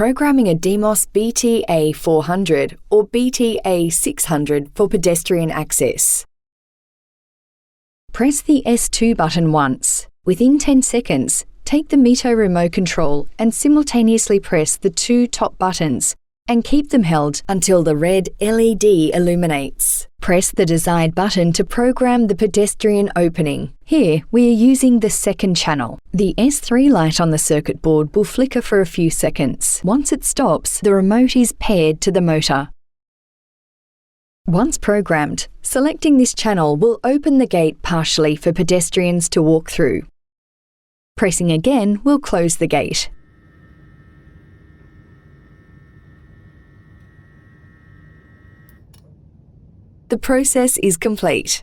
programming a Deimos BT A 400 or BT A 600 for pedestrian access. Press the S2 button once. Within 10 seconds, take the Mito remote control and simultaneously press the two top buttons and keep them held until the red LED illuminates. Press the desired button to program the pedestrian opening. Here, we are using the second channel. The S3 light on the circuit board will flicker for a few seconds. Once it stops, the remote is paired to the motor. Once programmed, selecting this channel will open the gate partially for pedestrians to walk through. Pressing again will close the gate. The process is complete.